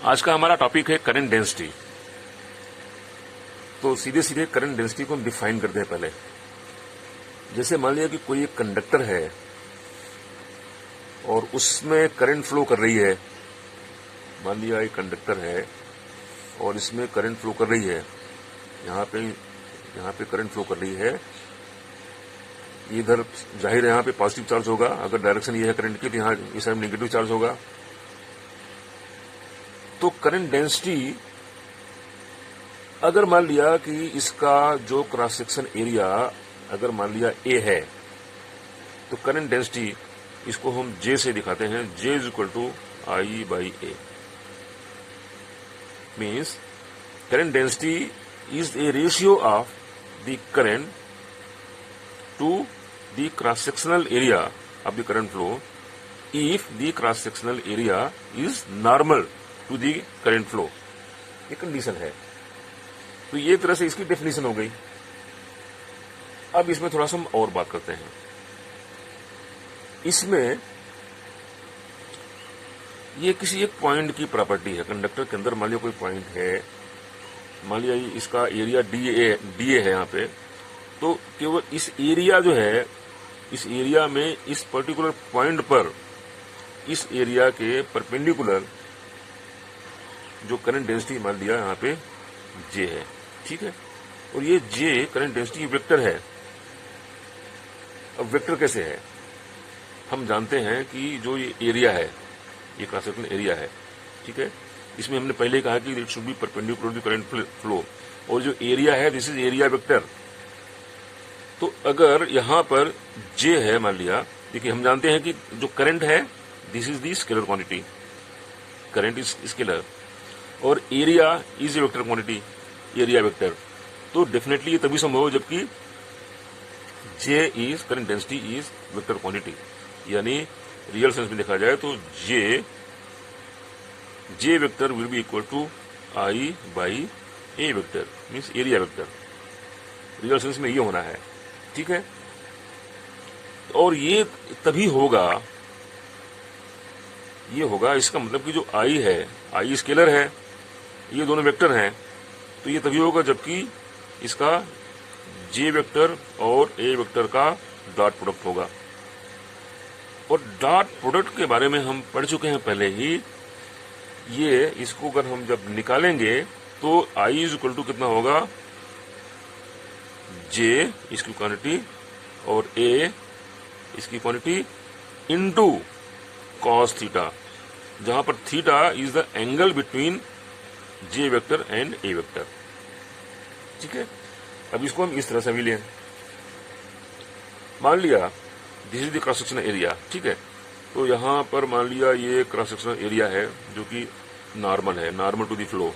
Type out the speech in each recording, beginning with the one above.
आज का हमारा टॉपिक है करंट डेंसिटी। तो सीधे सीधे करंट डेंसिटी को हम डिफाइन करते हैं पहले। जैसे मान लिया कि कोई एक कंडक्टर है और उसमें करंट फ्लो कर रही है। मान लिया एक कंडक्टर है और इसमें करंट फ्लो कर रही है। यहाँ पे करंट फ्लो कर रही है। इधर जाहिर है यहाँ पे पॉजिटिव चार्ज होगा, अगर डायरेक्शन ये है करंट की, तो यहाँ इस साइड नेगेटिव चार्ज होगा। तो करंट डेंसिटी, अगर मान लिया कि इसका जो क्रॉस सेक्शन एरिया अगर मान लिया ए है, तो करंट डेंसिटी इसको हम जे से दिखाते हैं। J is equal to I by A. Means current density is a ratio of the current to the cross-sectional area of the current flow if the cross-sectional area is normal to the current flow। ये condition है। तो ये तरह से इसकी definition हो गई। अब इसमें थोड़ा सा हम और बात करते हैं। इसमें ये किसी एक पॉइंट की प्रॉपर्टी है। कंडक्टर के अंदर मान लिया कोई पॉइंट है, मान लिया इसका एरिया डी ए है यहाँ पे। तो केवल इस एरिया जो है, इस एरिया में इस पर्टिकुलर पॉइंट पर इस एरिया के परपेंडिकुलर जो करंट डेंसिटी मान लिया यहाँ पे जे है, ठीक है। और ये जे करंट डेंसिटी वेक्टर है। अब वेक्टर कैसे है? हम जानते हैं कि जो ये एरिया है, ये क्रॉस सेक्शनल एरिया है, ठीक है। इसमें हमने पहले कहा कि it should be perpendicular to current flow. और जो एरिया है, दिस इज एरिया वेक्टर। तो अगर यहां पर J है, मान लिया, देखिए हम जानते हैं कि जो करंट है, this is the scalar quantity, current is scalar, और area is a vector quantity, area vector. तो डेफिनेटली ये तभी संभव है जबकि J is current density is vector quantity. यानी रियल सेंस में देखा जाए तो J vector will be equal to I by A vector, means area vector. Real sense में ये होना है, ठीक है। और ये तभी होगा, ये होगा, इसका मतलब कि जो आई है, आई स्केलर है, ये दोनों वेक्टर हैं। तो ये तभी होगा जबकि इसका जे वेक्टर और ए वेक्टर का डॉट प्रोडक्ट होगा। और डॉट प्रोडक्ट के बारे में हम पढ़ चुके हैं पहले ही। ये इसको अगर हम जब निकालेंगे तो आई इज इक्वल टू कितना होगा, जे इसकी क्वांटिटी और ए इसकी क्वांटिटी इनटू कॉस थीटा, जहां पर theta is the angle between J vector and A vector, ठीक है। अब इसको हम इस तरह से भी लें। मान लिया this is the cross sectional area, ठीक है। तो यहां पर मान लिया ये क्रॉस सेक्शनल एरिया है जो कि नॉर्मल है, नॉर्मल टू द फ्लो।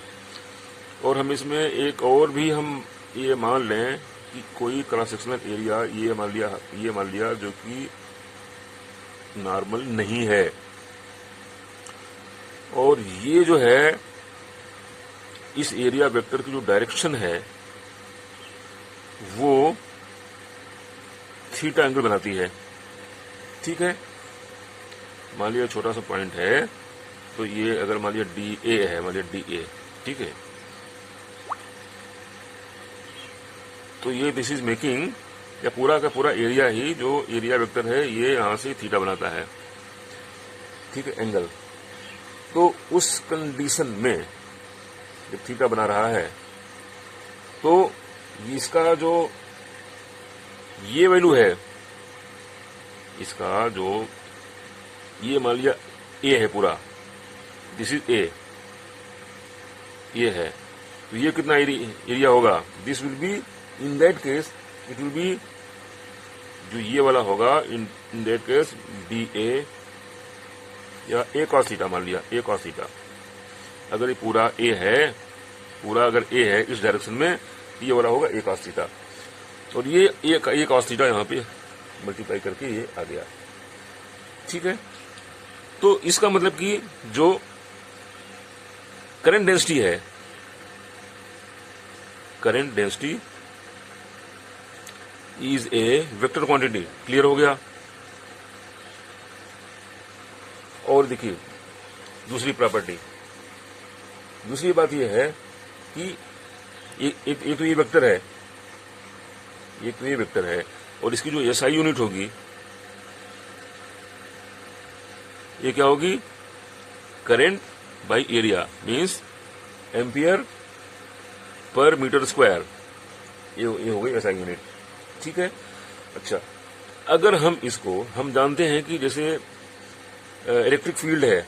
और हम इसमें एक और भी हम ये मान लें कि कोई क्रॉस सेक्शनल एरिया ये मान लिया जो कि नॉर्मल नहीं है। और ये जो है, इस एरिया वेक्टर की जो डायरेक्शन है वो थीटा एंगल बनाती है, ठीक है। मान लिया छोटा सा पॉइंट है, तो ये अगर मान लिया डी ए है, मान लिया डी ए, ठीक है। तो ये दिस इज मेकिंग, या पूरा का पूरा एरिया ही जो एरिया वेक्टर है, ये यहां से थीटा बनाता है, ठीक है, एंगल। तो उस कंडीशन में जब थीटा बना रहा है तो इसका जो ये वैल्यू है, इसका जो ये मान लिया ए है पूरा, दिस इज ए, ये है। तो ये कितना एरिया होगा? This will be, in that case it will be, जो ये वाला होगा, in that case D A या ए कॉस थीटा, मान लिया ए कॉस थीटा। अगर ये पूरा ए है, पूरा अगर ए है इस डायरेक्शन में, ये वाला होगा ए कॉस थीटा। और ये ए कॉस थीटा यहां पे मल्टीप्लाई करके ये आ गया, ठीक है। तो इसका मतलब कि जो करंट डेंसिटी है, current density is a vector quantity. Clear हो गया? और देखिए दूसरी प्रॉपर्टी, दूसरी बात यह है कि एक तो ये वेक्टर है, एक तो ये वेक्टर है, और इसकी जो एसआई यूनिट होगी ये क्या होगी, current by area, means ampere per metre square, ये हो गई एसआई यूनिट। ठीक है। अच्छा, अगर हम जानते हैं कि जैसे इलेक्ट्रिक फील्ड है,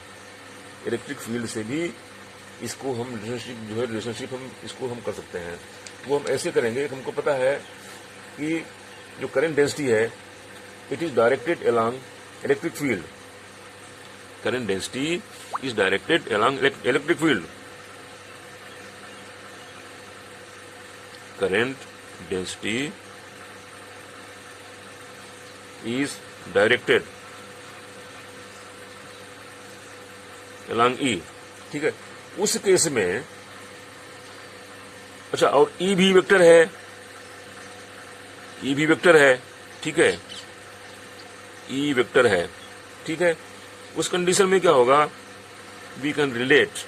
इलेक्ट्रिक फील्ड से भी इसको हम रिलेशनशिप हम इसको हम कर सकते हैं। वो हम ऐसे करेंगे, हमको पता है कि जो करंट डेंसिटी है it is directed along electric field, current density is directed along electric field, current density is directed along E। ठीक है, उस केस में अच्छा, और E भी वेक्टर है, E भी वेक्टर है। ठीक है, E वेक्टर है। ठीक है, उस कंडीशन में क्या होगा, we can relate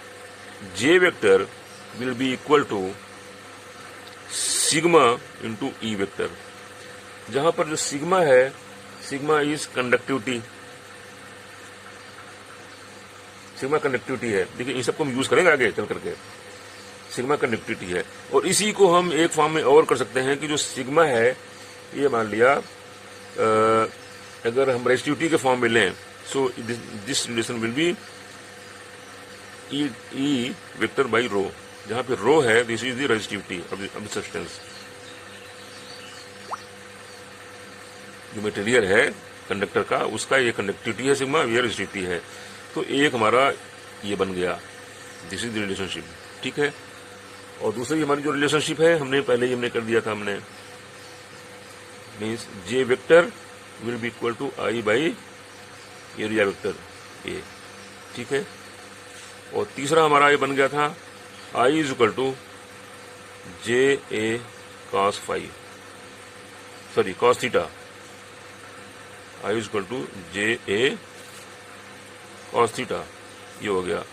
J vector will be equal to sigma into E vector, जहां पर जो सिग्मा है, sigma is conductivity, sigma conductivity है। देखिए इन सबको हम यूज करेंगे आगे चल करके, सिग्मा कंडक्टिविटी है। और इसी को हम एक फॉर्म में और कर सकते हैं कि जो सिग्मा है ये मान लिया अगर हम रेजिस्टिविटी के फॉर्म में लें, so this relation will be E vector by rho, जहां पे रो है this is the resistivity of the substance. जो मटेरियल है कंडक्टर का, उसका ये कंडक्टिविटी है सिग्मा, ये रेजिस्टिविटी है। तो एक हमारा ये बन गया, दिस इज द रिलेशनशिप। ठीक है, और दूसरी हमारी जो रिलेशनशिप है हमने पहले ही हमने कर दिया था, हमने means J vector will be equal to I by area vector A. ठीक है, और तीसरा हमारा ये बन गया था I is equal to J A cos five, sorry cos theta, I is equal to J A cos theta, ये हो गया,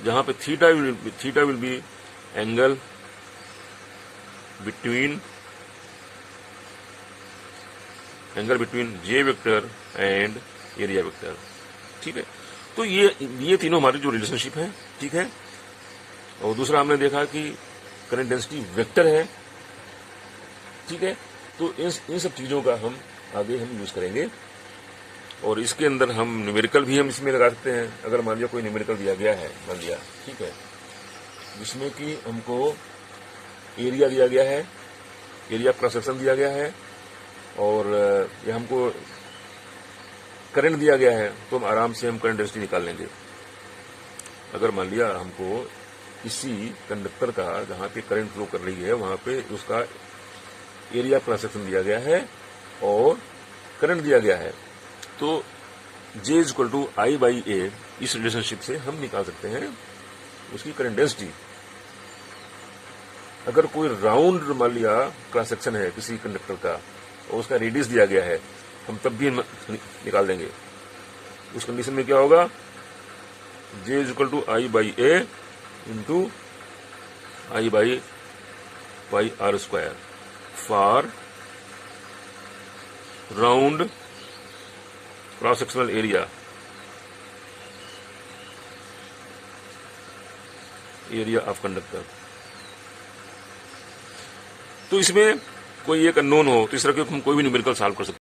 जहां पे theta will be angle between J vector and area vector. ठीक है, तो ये तीनों हमारी जो रिलेशनशिप है। ठीक है, और दूसरा हमने देखा कि करंट डेंसिटी वेक्टर है। ठीक है, तो इन सब चीजों का हम आगे हम यूज करेंगे, और इसके अंदर हम न्यूमेरिकल भी हम इसमें लगा सकते हैं। अगर मान लिया कोई न्यूमेरिकल दिया गया है, मान लिया, ठीक है, जिसमें कि हमको एरिया दिया गया है, एरिया क्रॉस सेक्शन दिया गया है, और ये हमको करंट दिया गया है, तो हम आराम से हम करंट डेंसिटी निकाल लेंगे। अगर मान लिया हमको इसी कंडक्टर का जहां पे करंट फ्लो कर रही है वहां पे उसका एरिया क्रॉस सेक्शन दिया गया है और करंट दिया गया है, तो J is equal to I by A, इस रिलेशनशिप से हम निकाल सकते हैं उसकी करंट डेंसिटी। अगर कोई राउंड मान लिया क्रॉस सेक्शन है किसी कंडक्टर का और उसका रेडियस दिया गया है, हम तब भी निकाल देंगे। उस कंडीशन में क्या होगा, J is equal to I by A into I by pi r square for round cross sectional area of conductor. तो इसमें कोई एक अननोन हो तो इस तरह के हम कोई भी न्यूमेरिकल सॉल्व कर सकते हैं।